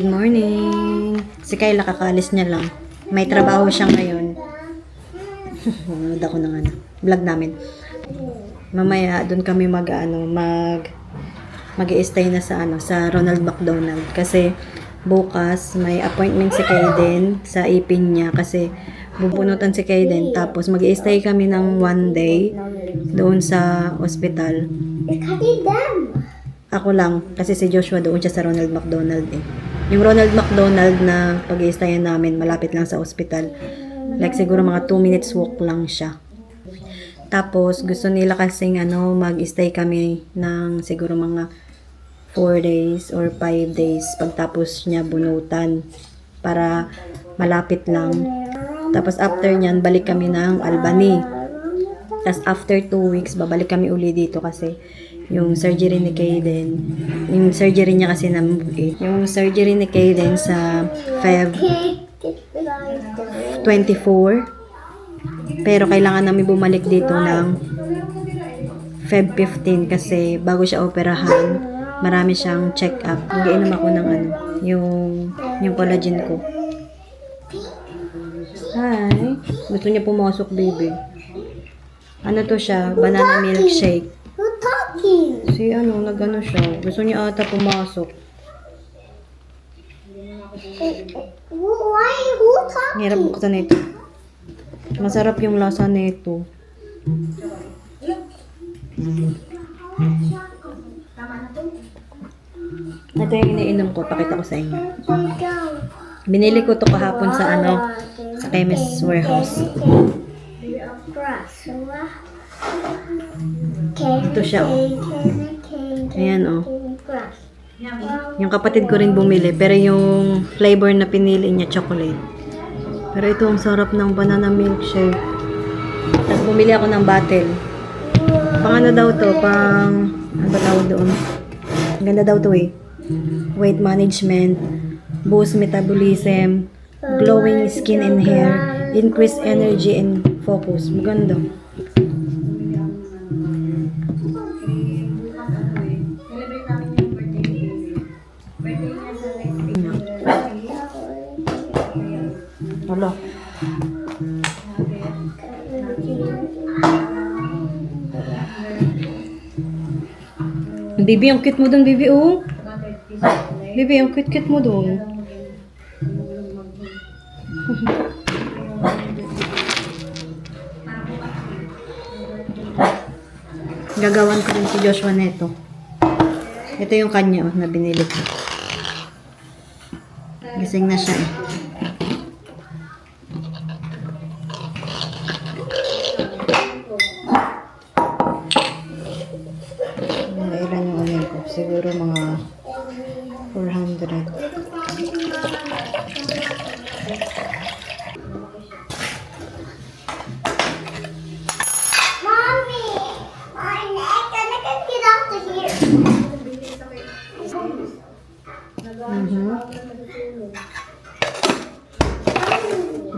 Good morning! Si Kayla kakaalis niya lang. May trabaho siya ngayon. Nanood ako ng vlog namin. Mamaya doon kami mag-i-stay na sa Ronald McDonald kasi bukas may appointment si Kaiden sa ipin niya kasi bubunutan si Kaiden tapos mag-i-stay kami ng 1 day doon sa ospital. Ako lang kasi si Joshua doon siya sa Ronald McDonald eh. Yung Ronald McDonald na pag-i-stayan namin malapit lang sa ospital. Like siguro mga 2 minutes walk lang siya. Tapos gusto nila kasing mag-stay kami ng siguro mga 4 days or 5 days pagtapos niya bunutan para malapit lang. Tapos after niyan balik kami ng Albany. Tapos after 2 weeks babalik kami uli dito kasi yung surgery ni Kaiden, yung surgery niya kasi yung surgery ni Kaiden sa Feb 24. Pero kailangan namin bumalik dito ng Feb 15 kasi bago siya operahan, marami siyang check-up. Nag-iinom ako ng yung collagen ko. Hi! Gusto niya pumasok, baby. Ano to siya? Banana milkshake. Si nag-ano siya. Gusto niya ata pumasok. Who talking? Hirap buksan na ito. Masarap yung lasa nito. Ito yung iniinom ko. Pakita ko sa inyo. Binili ko to kahapon sa sa Chemist Warehouse. Ito siya, Ayan, Yung kapatid ko rin bumili, pero yung flavor na pinili niya, chocolate. Pero ito, ang sarap ng banana milkshake. Tapos bumili ako ng bottle. Pang ano daw to? Ano ba tawag doon? Ang ganda daw to eh. Weight management, boost metabolism, glowing skin and hair, increase energy and focus. Maganda. Hala. Baby, ang cute mo doon, baby, oh. Baby, ang cute mo doon. Gagawan ko rin si Joshua neto. Ito yung kanya, na binili ko. Gising na siya, eh. Ilan yung unin ko? Siguro mga 400. Mommy, my neck, and I can get out of here.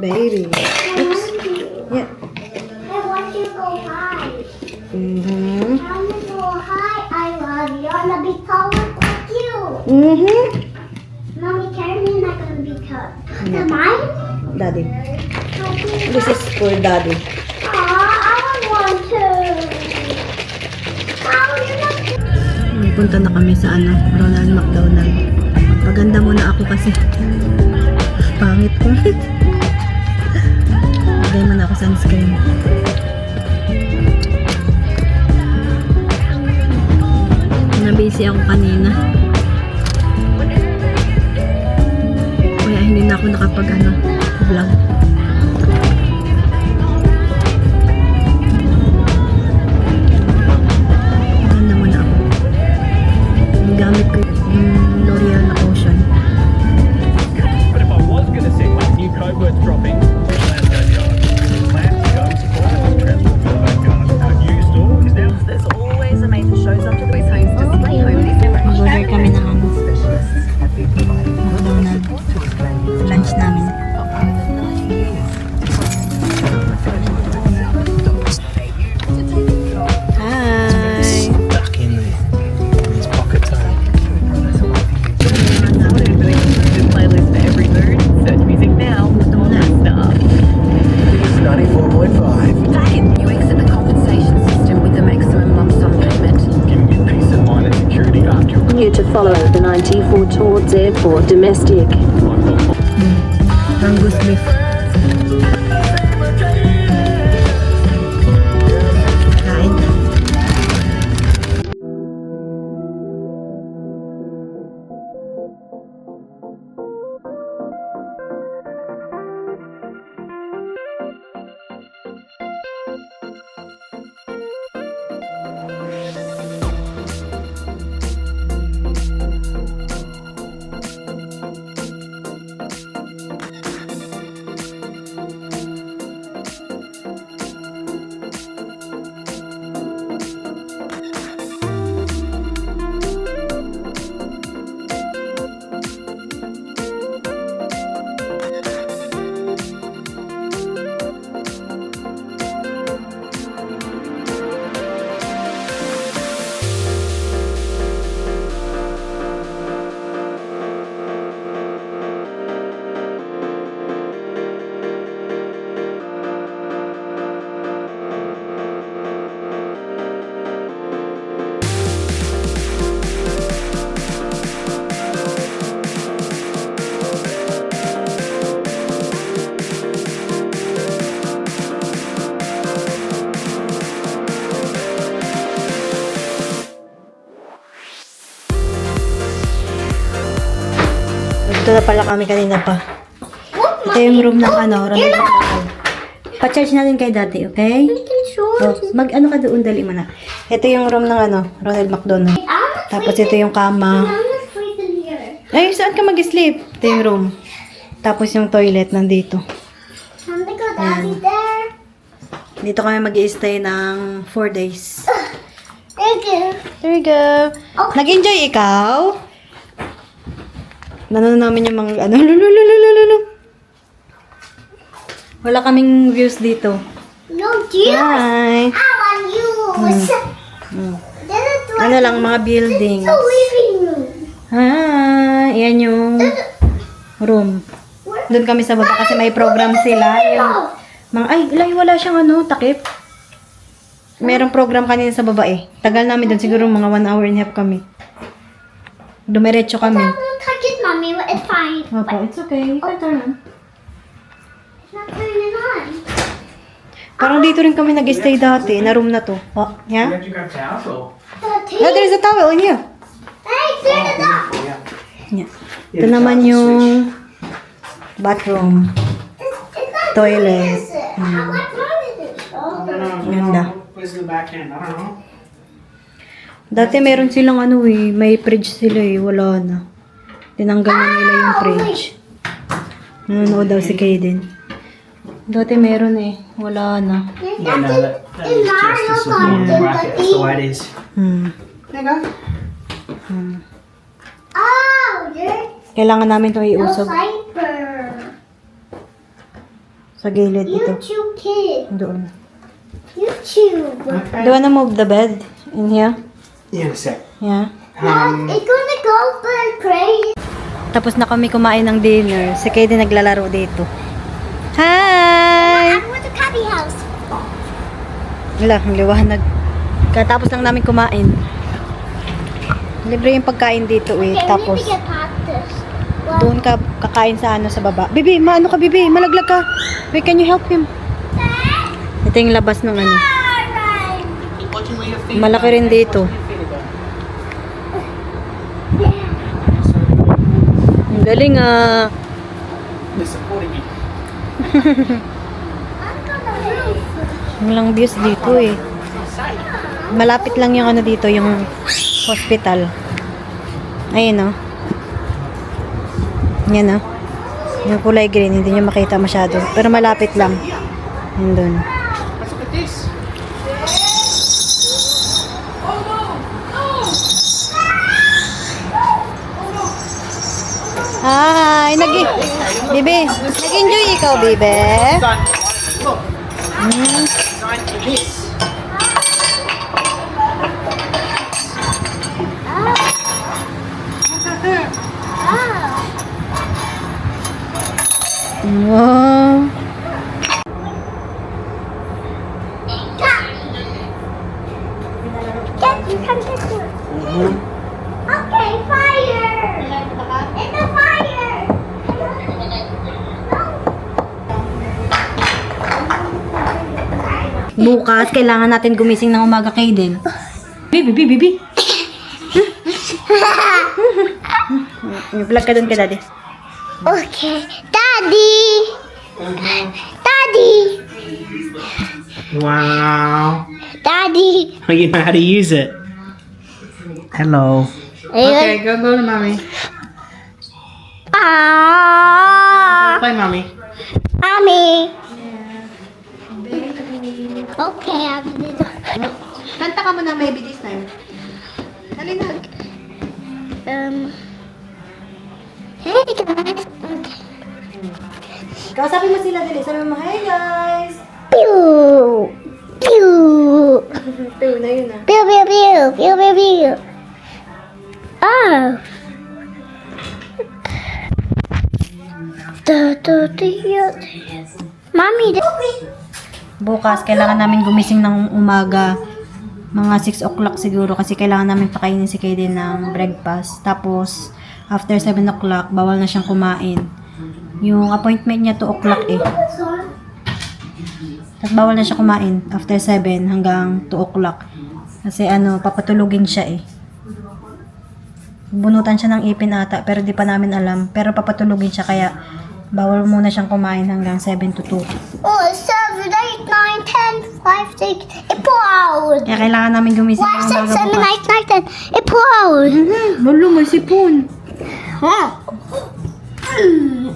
Baby. Oops. Yeah. I want you to go high. I want you to go high. I love you. I'm gonna be taller like you. Mommy, carry me not gonna be tall. Yeah. Mine? Daddy. This is for daddy. I don't want to. Punta na kami sa Ronald McDonald. Magpaganda muna ako kasi pangit ko. Lagay mo na ako sunscreen. Na-busy ako kanina. Kaya hindi na ako vlog. Maganda muna ako. Gamit ko yung L'Oreal na Ocean. But if I was going to say my new code worth dropping, Plans Backyard. Plans to go support and transform your backyard. Our new store is now. There's always amazing shows up to these homes to stay home this summer. Mag-order kami ng McDonald. Lunch namin. to follow the 94 towards airport domestic. Angus beef. Kain. Dito na pala kami kanina pa. Ito yung room ng Ronald McDonald. Pa-charge natin kay dati, okay? Oh, mag-ano ka doon, dali mo na. Ito yung room ng Ronald McDonald. Tapos ito yung kama. Ay, saan ka mag-sleep? Ito yung room. Tapos yung toilet nandito. Daddy there. Dito kami mag-i-stay ng 4 days. Thank you. There you go. Nag-enjoy ikaw? Nanonood namin yung mga lulululululu. Wala kaming views dito. No, dear. Hi. I want you. This is what Ano lang, mga buildings. the living room. Hi. Yan yung room. Doon kami sa baba kasi may program sila. Yung mga, ay, ilay, wala siyang takip. Merong program kanina sa baba eh. Tagal namin doon, siguro mga 1 hour and a half kami. Dumiretso kami. Don't touch it, mommy. It's fine. Opo, it's okay. You can turn on. It's not turning on. Parang dito rin kami nag-stay dati, na room na to. Oh, yeah? You got towel. The Oh, there's a towel in here. Hey, turn it up. Yeah. Ito naman yung bathroom. It's not Toilet. doing this. How much more is it? Oh. Ganda. Where's the backhand? I don't know. Dati meron silang may fridge sila wala na. Tinanggal na nila yung fridge. Nanonood daw si Kaden. Dati meron wala na. Yeah, no, that is just a support bracket. That's the way it is. There you go. Oh, there's Kailangan namin ito no iusog cipher. sa gilid ito. YouTube kid. Doon. YouTube. Do you wanna move the bed in here? Yeah, in a sec. Yeah. It's gonna go for crazy. Tapos na kami kumain ng dinner. Si Kaden naglalaro dito. Hi! I'm with the cubby house. Wala, ang liwanag. Katapos lang namin kumain. Libre yung pagkain dito Okay, Tapos, we need to get past this. doon ka kakain sa sa baba. Bibi, maano ka, Bibi? Malaglag ka. Wait, can you help him? Ito yung labas ng Alright. Malaki rin dito. Ang galing They're supporting you. Walang views dito Malapit lang yung dito, yung hospital. Ayun Yan Yung kulay green, hindi nyo makita masyado. Pero malapit lang. Yun dun. Let's look at this. Hi! Bibi, nag-enjoy ikaw, Bibi? Look. Designed for this. Wow! Get, you can get yours. Okay, Bukas, kailangan natin gumising ng umaga, Kaden. Bibi. Vlog ka dun kay daddy. Okay. Daddy! Daddy! Wow. Daddy! You know how to use it. Hello. Okay, go to mommy. Ah! Play mommy. Mommy! Okay, I'm Kanta ka muna maybe this time. Halina. Hey guys! Kausapin mo sila dali. Sabi mo, hey guys. Pew! Pew! Pero na yun ah. Pew, pew, pew! Pew, pew, pew! Oh! Mommy, Bukas, kailangan namin gumising ng umaga. Mga 6 o'clock siguro kasi kailangan namin pakainin si Kaden ng breakfast. Tapos, after 7 o'clock, bawal na siyang kumain. Yung appointment niya 2 o'clock eh. Tapos bawal na siya kumain after 7 hanggang 2 o'clock. Kasi papatulugin siya eh. Bunutan siya ng ipin ata pero di pa namin alam. Pero papatulugin siya kaya bawal muna siyang kumain hanggang 7 to 2. Oh, 7, 8, 9, 10, 5, 6, ipon! Kaya kailangan namin gumising 5, ng 6, umaga 7, bukas. 8, 9, 10, ipon! Lolo, may sipon.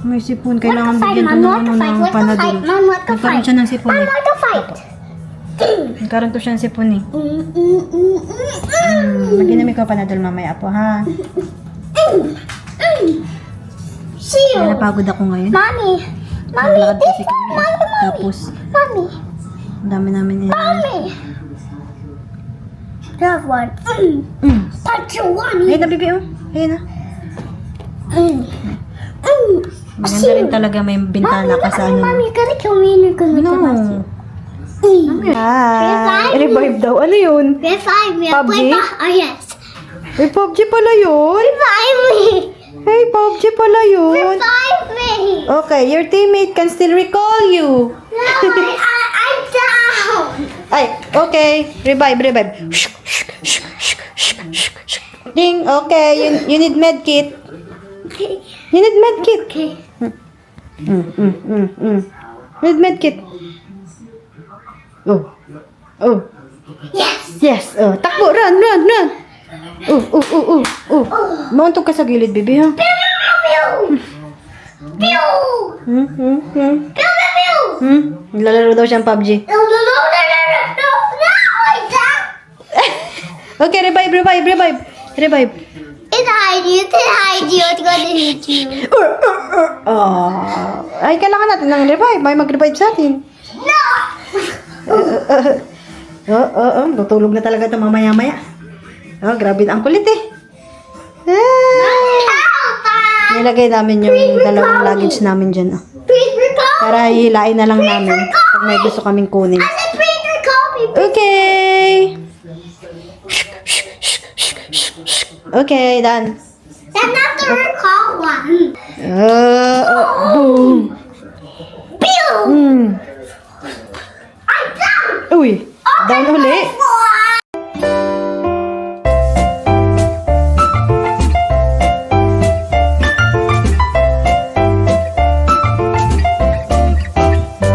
May sipon. Kailangan bigyan to ng panadol. Nagkaroon siya ng sipon eh. Want to fight? Nagkaroon to siya ng sipon eh. Mag-inamig ko panadol mamaya po ha. See Kaya you! napagod ako ngayon. Mommy! Naglakad kasi kami. Tapos, Mommy! ang dami namin Mommy! That one. Part one. Ayun na, bibi oh. Ayun na. Maganda rin talaga may bintana ka sa Mommy, gotta kill me and you're gonna No. Hi. Revive daw. Ano yun? Revive me. PUBG? Oh, yes. Hey, PUBG pala yun. Revive me. Hey, PUBG pala yun. Revive me. Okay, your teammate can still recall you. No, I'm down. Ay, okay. Revive. Ding, okay. You need medkit. You need medkit. Okay. You need medkit. Oh. Yes. Yes. Oh, takbo. Run. Mauntog ka sa gilid, baby, ha? Pew, pew, pew. Pew, pew, pew. Lalaro daw siyang PUBG. No, I'm down. Okay, revive. It's hide you. It's gonna hit you. Ay, kailangan natin ng revive. May mag-revive sa atin. No. Tutulog na talaga ito mamaya-maya. Oh, grabe na ang kulit eh. Help us. Nilagay namin yung dalawang luggage namin dyan. Please recall. Para hihilain na lang namin pag may gusto kaming kunin. I said please recall me. Okay. Okay, done. That's not the recall one. Boom. Pew. Mm. I'm down. Uy, down uli.